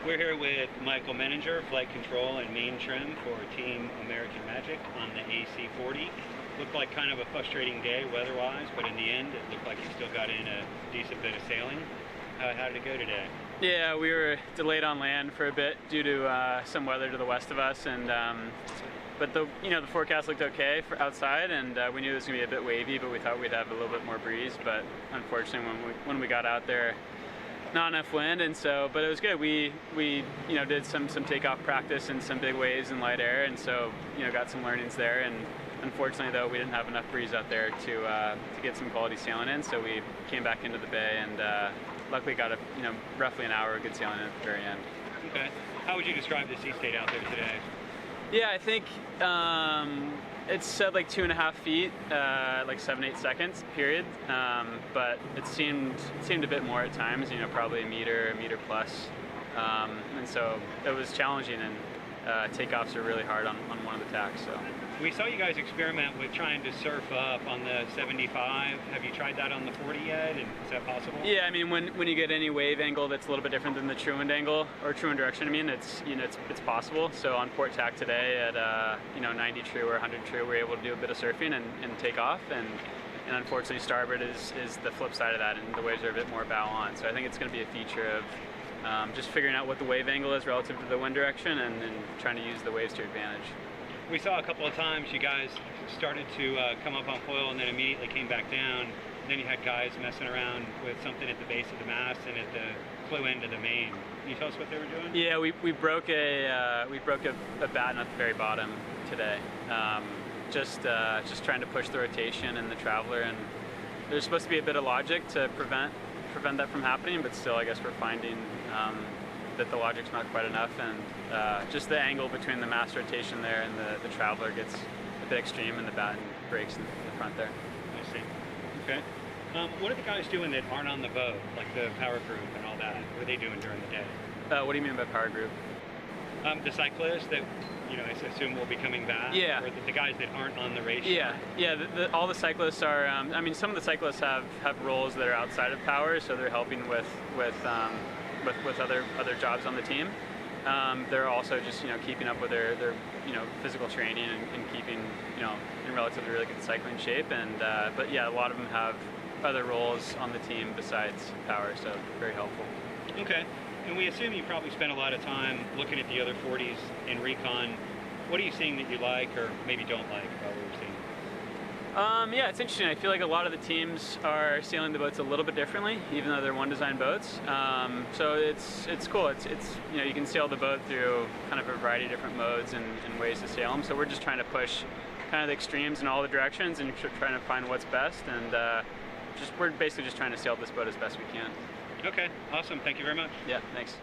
We're here with Michael Menninger, flight control and main trim for Team American Magic on the AC40. Looked like kind of a frustrating day weather-wise, but in the end, it looked like you still got in a decent bit of sailing. How did it go today? Yeah, we were delayed on land for a bit due to some weather to the west of us, and but the forecast looked okay for outside, and we knew it was going to be a bit wavy, but we thought we'd have a little bit more breeze. But unfortunately, when we got out there, not enough wind, and so, but it was good. We did some takeoff practice and some big waves in light air, and so got some learnings there. And unfortunately, though, we didn't have enough breeze out there to get some quality sailing in, so we came back into the bay and luckily got roughly an hour of good sailing at the very end. Okay. How would you describe the sea state out there today? Yeah, I think it said like 2.5 feet, like 7-8 seconds period, but it seemed a bit more at times. Probably a meter plus, and so it was challenging. And takeoffs are really hard on one of the tacks. So we saw you guys experiment with trying to surf up on the 75. Have you tried that on the 40 yet? And is that possible? Yeah, I mean, when you get any wave angle that's a little bit different than the true wind angle or true wind direction, I mean, it's possible. So on port tack today at 90 true or 100 true, we're able to do a bit of surfing and take off. And unfortunately, starboard is the flip side of that, and the waves are a bit more bow on. So I think it's going to be a feature of just figuring out what the wave angle is relative to the wind direction and trying to use the waves to your advantage. We saw a couple of times you guys started to come up on foil and then immediately came back down. And then you had guys messing around with something at the base of the mast and at the flew end of the main. Can you tell us what they were doing? Yeah, we broke a batten at the very bottom today. Just trying to push the rotation and the traveler, and there's supposed to be a bit of logic to prevent that from happening, but still I guess we're finding that the logic's not quite enough, and just the angle between the mast rotation there and the traveler gets a bit extreme, and the batten breaks in the front there. I see. Okay. What are the guys doing that aren't on the boat, like the power group and all that? What are they doing during the day? What do you mean by power group? The cyclists that I assume will be coming back. Yeah. Or the guys that aren't on the race. Yeah. All the cyclists are. I mean, some of the cyclists have roles that are outside of power, so they're helping with other jobs on the team. They're also just keeping up with their physical training and keeping in relatively really good cycling shape. And but yeah, a lot of them have other roles on the team besides power, so very helpful. Okay. And we assume you probably spent a lot of time looking at the other 40s in recon. What are you seeing that you like or maybe don't like about what you're seeing? Yeah, it's interesting. I feel like a lot of the teams are sailing the boats a little bit differently, even though they're one design boats. So it's cool. It's you can sail the boat through kind of a variety of different modes and ways to sail them. So we're just trying to push kind of the extremes in all the directions and trying to find what's best. And we're basically just trying to sail this boat as best we can. Okay, awesome. Thank you very much. Yeah, thanks.